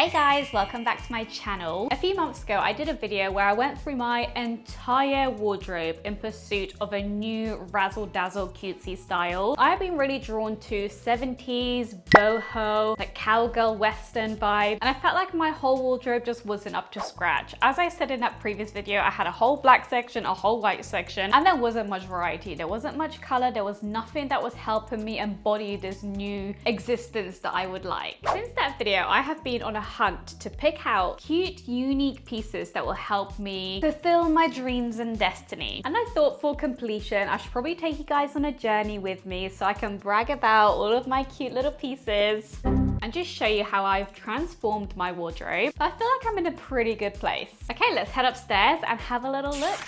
Hey guys, welcome back to my channel. A few months ago, I did a video where I went through my entire wardrobe in pursuit of a new razzle-dazzle cutesy style. I've been really drawn to 70s, boho, like cowgirl western vibe, and I felt like my whole wardrobe just wasn't up to scratch. As I said in that previous video, I had a whole black section, a whole white section, and there wasn't much variety. There wasn't much color. There was nothing that was helping me embody this new existence that I would like. Since that video, I have been on a hunt to pick out cute, unique pieces that will help me fulfill my dreams and destiny. And I thought for completion, I should probably take you guys on a journey with me so I can brag about all of my cute little pieces and just show you how I've transformed my wardrobe. I feel like I'm in a pretty good place. Okay, let's head upstairs and have a little look.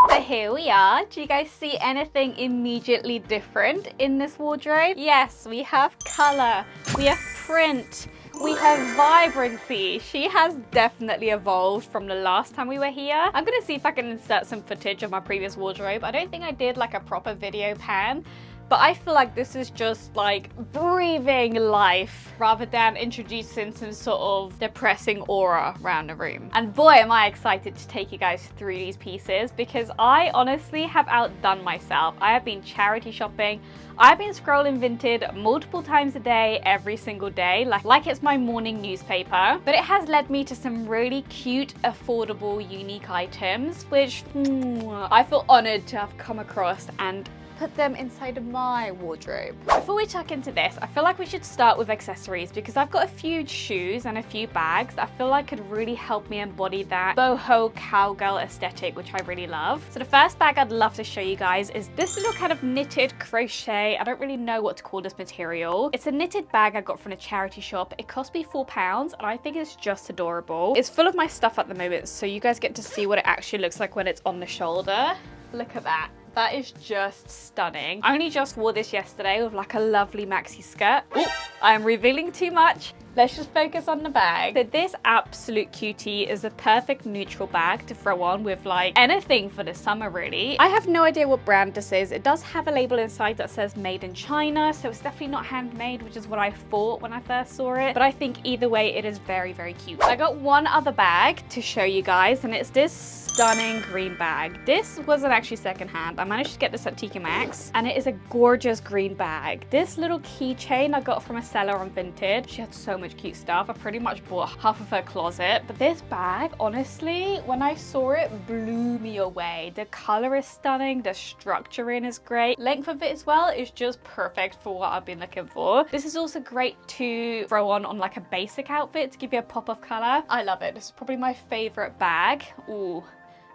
So here we are. Do you guys see anything immediately different in this wardrobe? Yes, we have color, we have print, we have vibrancy. She has definitely evolved from the last time we were here. I'm gonna see if I can insert some footage of my previous wardrobe. I don't think I did like a proper video pan, but I feel like this is just like breathing life rather than introducing some sort of depressing aura around the room. And boy, am I excited to take you guys through these pieces because I honestly have outdone myself. I have been charity shopping. I've been scrolling Vinted multiple times a day, every single day, like it's my morning newspaper. But it has led me to some really cute, affordable, unique items, which I feel honored to have come across and put them inside of my wardrobe. Before we tuck into this, I feel like we should start with accessories because I've got a few shoes and a few bags that I feel like could really help me embody that boho cowgirl aesthetic, which I really love. So the first bag I'd love to show you guys is this little kind of knitted crochet. I don't really know what to call this material. It's a knitted bag I got from a charity shop. It cost me £4 and I think it's just adorable. It's full of my stuff at the moment, so you guys get to see what it actually looks like when it's on the shoulder. Look at that. That is just stunning. I only just wore this yesterday with like a lovely maxi skirt. Oh, I'm revealing too much. Let's just focus on the bag. So this absolute cutie is a perfect neutral bag to throw on with like anything for the summer really. I have no idea what brand this is. It does have a label inside that says made in China, so it's definitely not handmade, which is what I thought when I first saw it. But I think either way, it is very, very cute. I got one other bag to show you guys, and it's this stunning green bag. This wasn't actually secondhand. I managed to get this at TK Maxx, and it is a gorgeous green bag. This little keychain I got from a seller on Vinted. She had so much cute stuff. I pretty much bought half of her closet. But this bag, honestly, when I saw it, blew me away. The color is stunning. The structuring is great. Length of it as well is just perfect for what I've been looking for. This is also great to throw on like a basic outfit to give you a pop of color. I love it. This is probably my favorite bag. Ooh.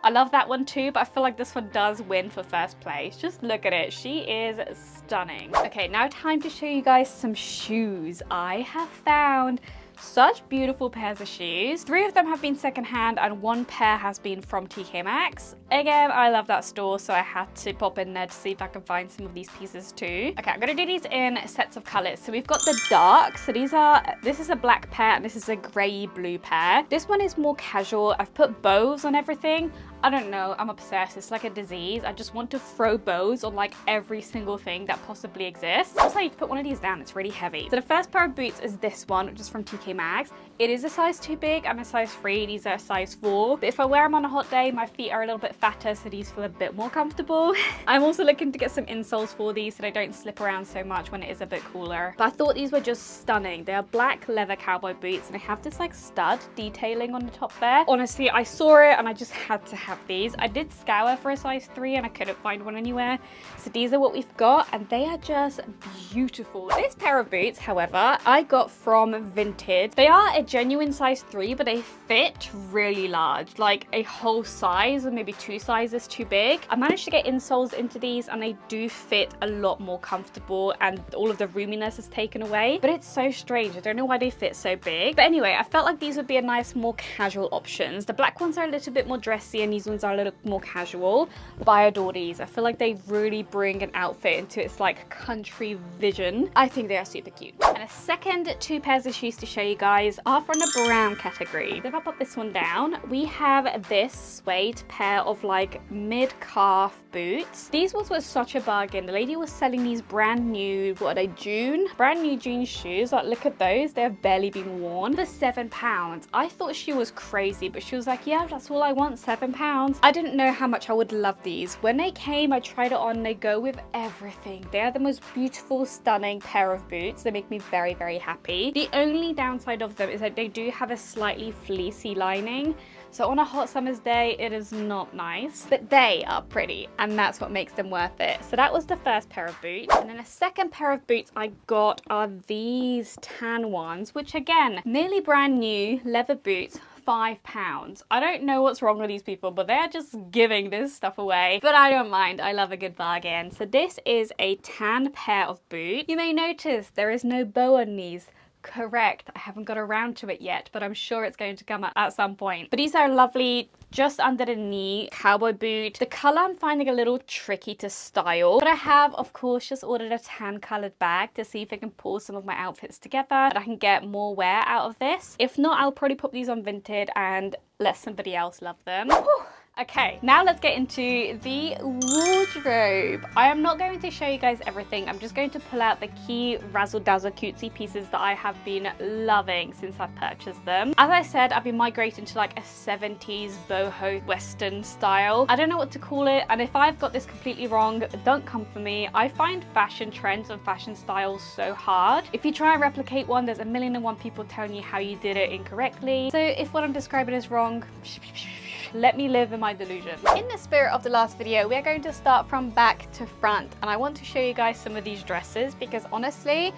I love that one too, but I feel like this one does win for first place. Just look at it. She is stunning. Okay, now time to show you guys some shoes. I have found such beautiful pairs of shoes. 3 of them have been secondhand and 1 pair has been from TK Maxx. Again, I love that store, so I had to pop in there to see if I can find some of these pieces too. Okay, I'm gonna do these in sets of colors. So we've got the dark. So this is a black pair and this is a grey blue pair. This one is more casual. I've put bows on everything. I don't know, I'm obsessed. It's like a disease. I just want to throw bows on like every single thing that possibly exists. Also, I need to put one of these down. It's really heavy. So the first pair of boots is this one, which is from TK Maxx. It is a size too big. I'm a size 3. These are a size 4. But if I wear them on a hot day, my feet are a little bit fatter, so these feel a bit more comfortable. I'm also looking to get some insoles for these so they don't slip around so much when it is a bit cooler. But I thought these were just stunning. They are black leather cowboy boots and they have this like stud detailing on the top there. Honestly, I saw it and I just had to have these. I did scour for a size 3 and I couldn't find one anywhere. So these are what we've got and they are just beautiful. This pair of boots, however, I got from Vinted. They are a genuine size 3, but they fit really large, like a whole size or maybe 2 sizes too big. I managed to get insoles into these and they do fit a lot more comfortable and all of the roominess is taken away. But it's so strange. I don't know why they fit so big. But anyway, I felt like these would be a nice, more casual options. The black ones are a little bit more dressy and these ones are a little more casual, but I adore these. I feel like they really bring an outfit into its like country vision. I think they are super cute. And a second 2 pairs of shoes to show you you guys are from the brown category. So if I pop this one down, we have this suede pair of like mid-calf boots. These ones were such a bargain. The lady was selling these brand new, what are they, June? Brand new June shoes. Like, look at those. They've barely been worn for £7. I thought she was crazy, but she was like, yeah, that's all I want, £7. I didn't know how much I would love these. When they came, I tried it on. They go with everything. They are the most beautiful, stunning pair of boots. They make me very, very happy. The only downside of them is that they do have a slightly fleecy lining. So on a hot summer's day, it is not nice, but they are pretty, and that's what makes them worth it. So that was the first pair of boots. And then the second pair of boots I got are these tan ones, which again, nearly brand new leather boots, £5. I don't know what's wrong with these people, but they're just giving this stuff away. But I don't mind. I love a good bargain. So this is a tan pair of boots. You may notice there is no bow on these. Correct. I haven't got around to it yet, but I'm sure it's going to come at some point. But these are lovely, just under the knee cowboy boot. The color I'm finding a little tricky to style, but I have, of course, just ordered a tan colored bag to see if I can pull some of my outfits together and I can get more wear out of this. If not, I'll probably put these on Vinted and let somebody else love them. Whew. Okay, now let's get into the wardrobe. I am not going to show you guys everything. I'm just going to pull out the key razzle dazzle cutesy pieces that I have been loving since I've purchased them. As I said, I've been migrating to like a 70s boho western style. I don't know what to call it, and if I've got this completely wrong, don't come for me. I find fashion trends and fashion styles so hard. If you try and replicate one, there's a million and one people telling you how you did it incorrectly. So if what I'm describing is wrong, let me live in my delusion. In the spirit of the last video, we are going to start from back to front, and I want to show you guys some of these dresses because honestly,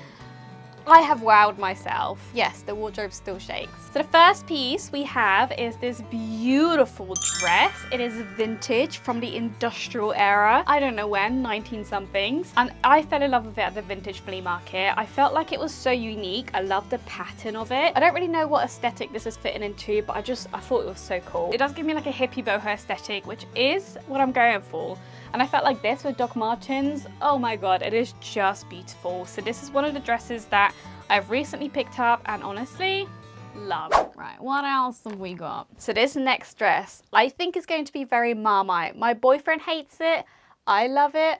I have wowed myself. Yes, the wardrobe still shakes. So the first piece we have is this beautiful dress. It is vintage from the industrial era. I don't know when, 19 somethings. And I fell in love with it at the vintage flea market. I felt like it was so unique. I love the pattern of it. I don't really know what aesthetic this is fitting into, but I thought it was so cool. It does give me like a hippie boho aesthetic, which is what I'm going for. And I felt like this with Doc Martens. Oh my God, it is just beautiful. So this is one of the dresses that I've recently picked up and honestly love. Right, what else have we got? So this next dress, I think is going to be very Marmite. My boyfriend hates it. I love it.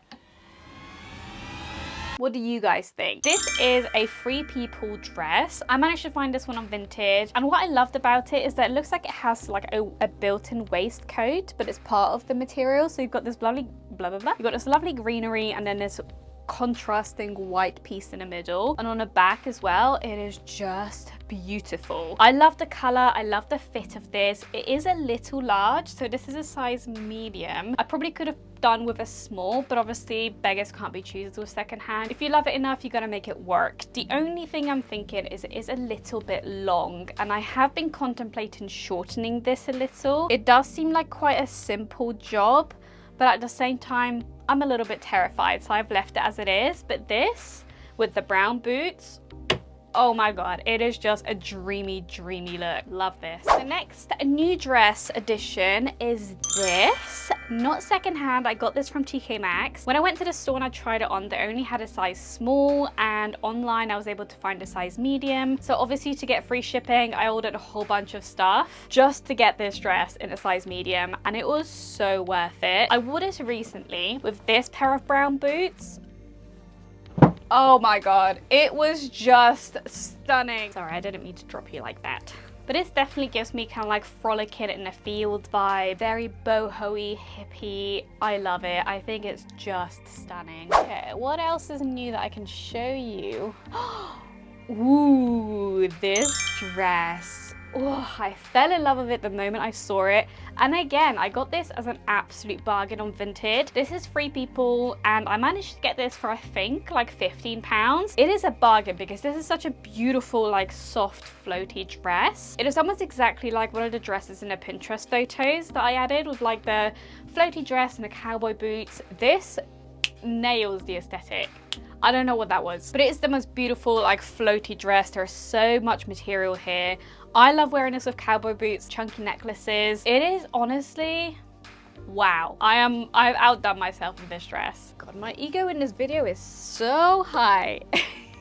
What do you guys think? This is a Free People dress. I managed to find this one on Vinted, and what I loved about it is that it looks like it has like a built-in waistcoat, but it's part of the material. So you've got this lovely blah blah blah. You've got this lovely greenery, and then this contrasting white piece in the middle, and on the back as well. It is just beautiful. I love the color. I love the fit of this. It is a little large, so this is a size medium. I probably could have done with a small, but obviously beggars can't be choosers with secondhand. If you love it enough, you gotta make it work. The only thing I'm thinking is it is a little bit long, and I have been contemplating shortening this a little. It does seem like quite a simple job, but at the same time, I'm a little bit terrified, so I've left it as it is. But this, with the brown boots, oh my God, it is just a dreamy, dreamy look. Love this. The next new dress addition is this. Not secondhand, I got this from TK Maxx. When I went to the store and I tried it on, they only had a size small, and online I was able to find a size medium. So obviously to get free shipping, I ordered a whole bunch of stuff just to get this dress in a size medium, and it was so worth it. I wore this recently with this pair of brown boots. Oh my God, it was just stunning. Sorry, I didn't mean to drop you like that. But this definitely gives me kind of like frolicking in the field vibe. Very boho-y, hippie. I love it. I think it's just stunning. Okay, what else is new that I can show you? Ooh, this dress. Oh, I fell in love with it the moment I saw it. And again, I got this as an absolute bargain on Vinted. This is Free People, and I managed to get this for I think like £15. It is a bargain because this is such a beautiful, like soft, floaty dress. It is almost exactly like one of the dresses in the Pinterest photos that I added with like the floaty dress and the cowboy boots. This nails the aesthetic. I don't know what that was, but it is the most beautiful like floaty dress. There is so much material here. I love wearing this with cowboy boots, chunky necklaces. It is honestly, wow. I've outdone myself in this dress. God, my ego in this video is so high.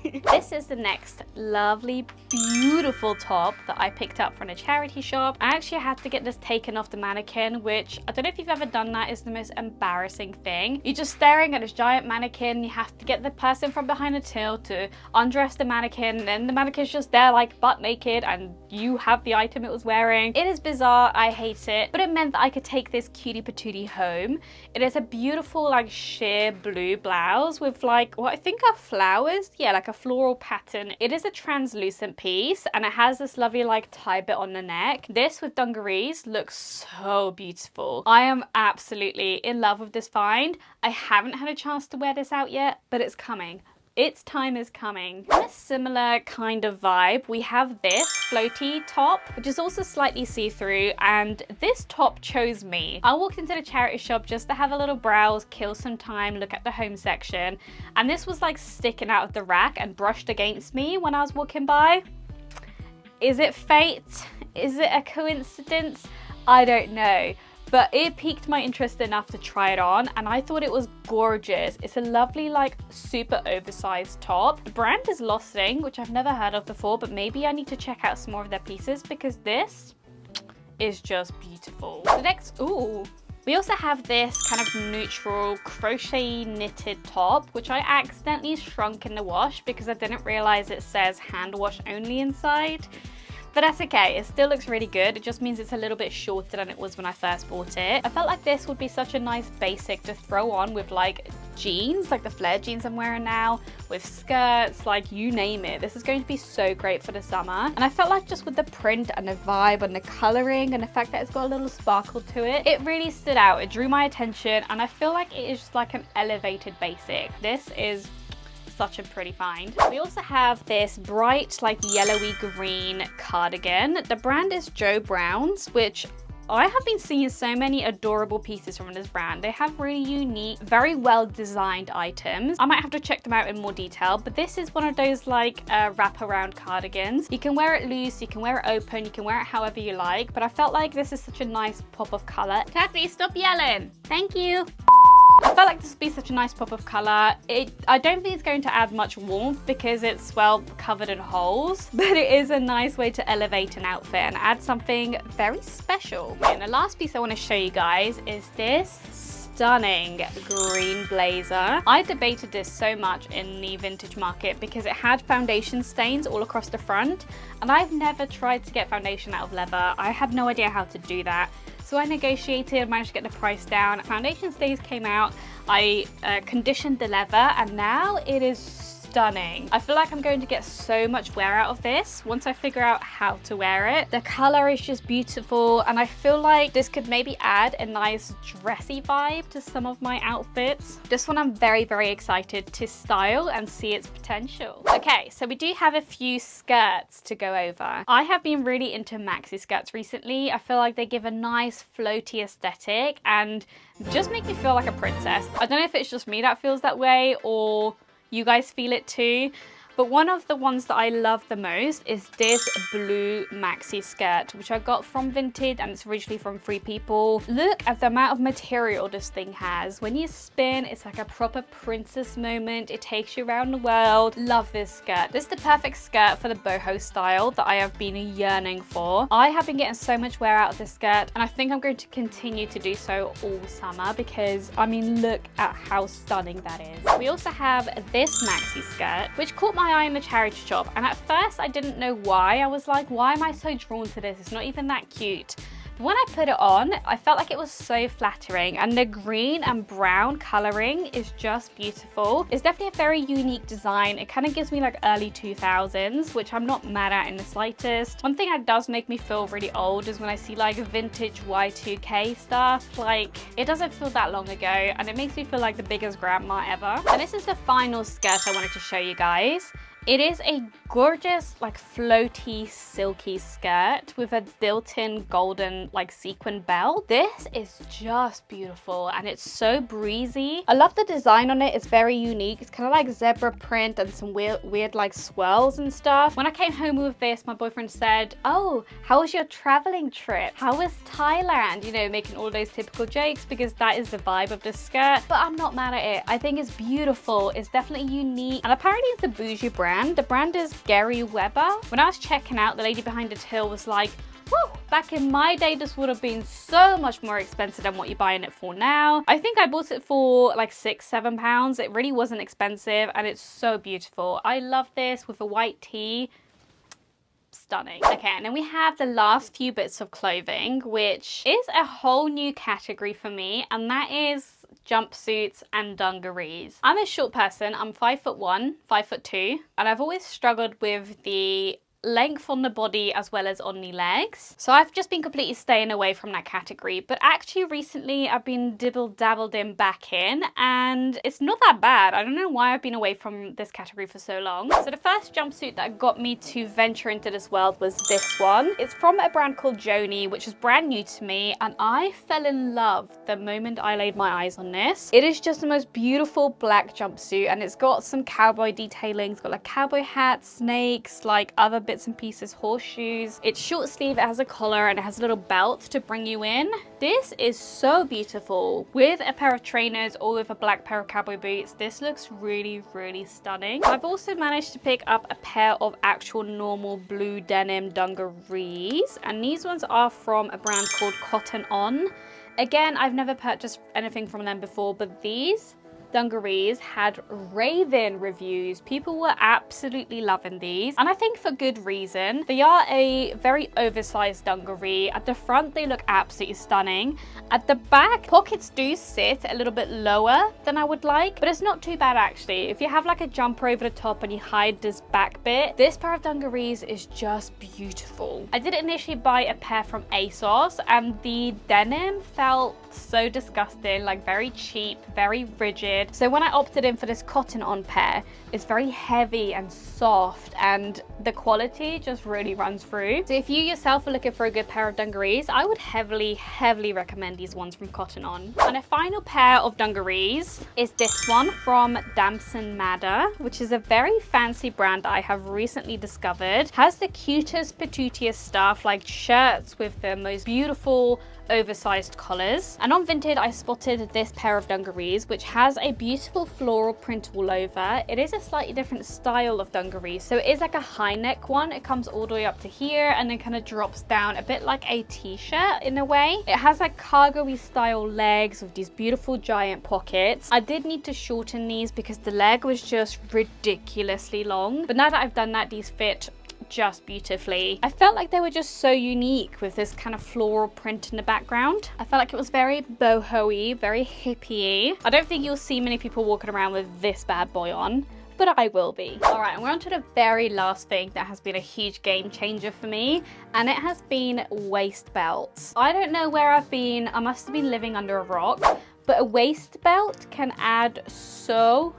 This is the next lovely beautiful top that I picked up from a charity shop. I actually had to get this taken off the mannequin, which I don't know if you've ever done that. It's the most embarrassing thing. You're just staring at this giant mannequin. You have to get the person from behind the till to undress the mannequin, and then the mannequin's just there like butt naked and you have the item it was wearing. It is bizarre. I hate it, but it meant that I could take this cutie patootie home. It is a beautiful like sheer blue blouse with like what I think are flowers. Yeah, like a floral pattern. It is a translucent piece and it has this lovely like tie bit on the neck. This with dungarees looks so beautiful. I am absolutely in love with this find. I haven't had a chance to wear this out yet, but it's coming. Its time is coming. In a similar kind of vibe, we have this floaty top, which is also slightly see-through, and this top chose me. I walked into the charity shop just to have a little browse, kill some time, look at the home section, and this was like sticking out of the rack and brushed against me when I was walking by. Is it fate? Is it a coincidence? I don't know. But it piqued my interest enough to try it on, and I thought it was gorgeous. It's a lovely, like, super oversized top. The brand is Losting, which I've never heard of before, but maybe I need to check out some more of their pieces because this is just beautiful. The next, ooh. We also have this kind of neutral crochet knitted top, which I accidentally shrunk in the wash because I didn't realize it says hand wash only inside. But that's okay, it still looks really good. It just means it's a little bit shorter than it was when I first bought it. I felt like this would be such a nice basic to throw on with like jeans, like the flared jeans I'm wearing now, with skirts, like you name it. This is going to be so great for the summer. And I felt like just with the print and the vibe and the coloring and the fact that it's got a little sparkle to it, it really stood out. It drew my attention and I feel like it is just like an elevated basic. This is such a pretty find. We also have this bright like yellowy green cardigan. The brand is Joe Brown's, which I have been seeing so many adorable pieces from this brand. They have really unique, very well designed items. I might have to check them out in more detail, but this is one of those like wraparound cardigans. You can wear it loose, you can wear it open, you can wear it however you like, but I felt like this is such a nice pop of color. Kathy, stop yelling. Thank you. I felt like this would be such a nice pop of colour. I don't think it's going to add much warmth because it's, well, covered in holes, but it is a nice way to elevate an outfit and add something very special. And the last piece I want to show you guys is this stunning green blazer. I debated this so much in the vintage market because it had foundation stains all across the front, and I've never tried to get foundation out of leather. I had no idea how to do that. So I negotiated, managed to get the price down. Foundation stains came out. I conditioned the leather and now it is stunning. I feel like I'm going to get so much wear out of this once I figure out how to wear it. The color is just beautiful and I feel like this could maybe add a nice dressy vibe to some of my outfits. This one I'm very, very excited to style and see its potential. Okay, so we do have a few skirts to go over. I have been really into maxi skirts recently. I feel like they give a nice floaty aesthetic and just make me feel like a princess. I don't know if it's just me that feels that way or you guys feel it too, but one of the ones that I love the most is this blue maxi skirt, which I got from Vinted and it's originally from Free People. Look at the amount of material this thing has. When you spin, it's like a proper princess moment. It takes you around the world. Love this skirt. This is the perfect skirt for the boho style that I have been yearning for. I have been getting so much wear out of this skirt and I think I'm going to continue to do so all summer because, I mean, look at how stunning that is. We also have this maxi skirt, which caught my eye in the charity shop, and at first I didn't know why. I was like, why am I so drawn to this? It's not even that cute. But when I put it on, I felt like it was so flattering, and the green and brown coloring is just beautiful. It's definitely a very unique design. It kind of gives me like early 2000s, which I'm not mad at in the slightest. One thing that does make me feel really old is when I see like vintage Y2K stuff. Like, it doesn't feel that long ago, and it makes me feel like the biggest grandma ever. And this is the final skirt I wanted to show you guys. It is a gorgeous, like, floaty, silky skirt with a built-in golden, like, sequin belt. This is just beautiful and it's so breezy. I love the design on it. It's very unique. It's kind of like zebra print and some weird like swirls and stuff. When I came home with this, my boyfriend said, "Oh, how was your traveling trip? How was Thailand?" You know, making all those typical jokes because that is the vibe of this skirt. But I'm not mad at it. I think it's beautiful. It's definitely unique. And apparently it's a bougie brand. brand. The brand is Gary Weber. When I was checking out, the lady behind the till was like, woo, back in my day, this would have been so much more expensive than what you're buying it for now. I think I bought it for like £6–7. It really wasn't expensive and it's so beautiful. I love this with a white tee. Stunning. Okay, and then we have the last few bits of clothing, which is a whole new category for me, and that is jumpsuits and dungarees. I'm a short person. I'm 5'1", 5'2", and I've always struggled with the length on the body as well as on the legs. So I've just been completely staying away from that category. But actually recently I've been dibble-dabbled in back in and it's not that bad. I don't know why I've been away from this category for so long. So the first jumpsuit that got me to venture into this world was this one. It's from a brand called Joni, which is brand new to me, and I fell in love the moment I laid my eyes on this. It is just the most beautiful black jumpsuit and it's got some cowboy detailing. It's got like cowboy hats, snakes, like other bits and pieces, horseshoes. It's short sleeve, it has a collar and it has a little belt to bring you in. This is so beautiful with a pair of trainers or with a black pair of cowboy boots. This looks really, really stunning. I've also managed to pick up a pair of actual normal blue denim dungarees, and these ones are from a brand called Cotton On. Again, I've never purchased anything from them before, but these dungarees had raving reviews. People were absolutely loving these, and I think for good reason. They are a very oversized dungaree. At the front they look absolutely stunning. At the back, pockets do sit a little bit lower than I would like, but it's not too bad actually. If you have like a jumper over the top and you hide this back bit, this pair of dungarees is just beautiful. I did initially buy a pair from ASOS and the denim felt so disgusting, like very cheap, very rigid. So when I opted in for this Cotton On pair, it's very heavy and soft and the quality just really runs through. So if you yourself are looking for a good pair of dungarees, I would heavily recommend these ones from Cotton On. And a final pair of dungarees is this one from Damson Madder, which is a very fancy brand that I have recently discovered. Has the cutest patootiest stuff, like shirts with the most beautiful oversized collars. And on Vinted I spotted this pair of dungarees which has a beautiful floral print all over. It is a slightly different style of dungaree, so it is like a high neck one. It comes all the way up to here and then kind of drops down a bit like a t-shirt in a way. It has like cargo-y style legs with these beautiful giant pockets. I did need to shorten these because the leg was just ridiculously long, but now that I've done that, these fit just beautifully. I felt like they were just so unique with this kind of floral print in the background. I felt like it was very boho-y, very hippie-y. I don't think you'll see many people walking around with this bad boy on, but I will be. All right, and we're on to the very last thing that has been a huge game changer for me, and it has been waist belts. I don't know where I've been. I must have been living under a rock, but a waist belt can add so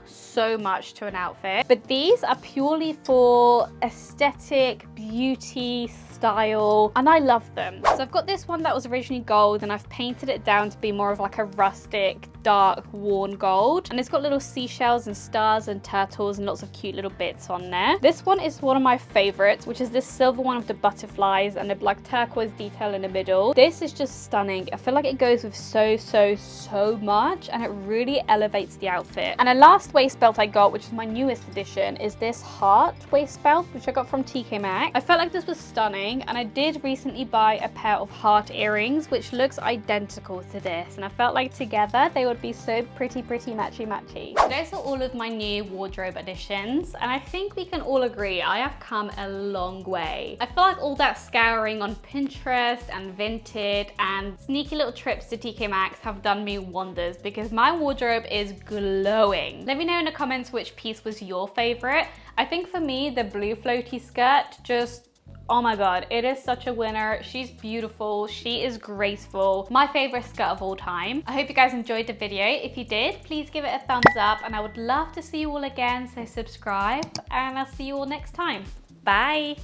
much to an outfit. But these are purely for aesthetic, beauty, style, and I love them. So I've got this one that was originally gold and I've painted it down to be more of like a rustic, dark, worn gold. And it's got little seashells and stars and turtles and lots of cute little bits on there. This one is one of my favorites, which is this silver one with the butterflies and the black turquoise detail in the middle. This is just stunning. I feel like it goes with so much and it really elevates the outfit. And the last waist belt I got, which is my newest addition, is this heart waist belt, which I got from TK Maxx. I felt like this was stunning, and I did recently buy a pair of heart earrings, which looks identical to this, and I felt like together they would be so pretty matchy. So those are all of my new wardrobe additions, and I think we can all agree I have come a long way. I feel like all that scouring on Pinterest and Vinted and sneaky little trips to TK Maxx have done me wonders because my wardrobe is glowing. Let me know in the comments which piece was your favorite. I think for me, the blue floaty skirt just, oh my god, it is such a winner. She's beautiful, she is graceful. My favorite skirt of all time. I hope you guys enjoyed the video. If you did, please give it a thumbs up and I would love to see you all again, so subscribe and I'll see you all next time. Bye.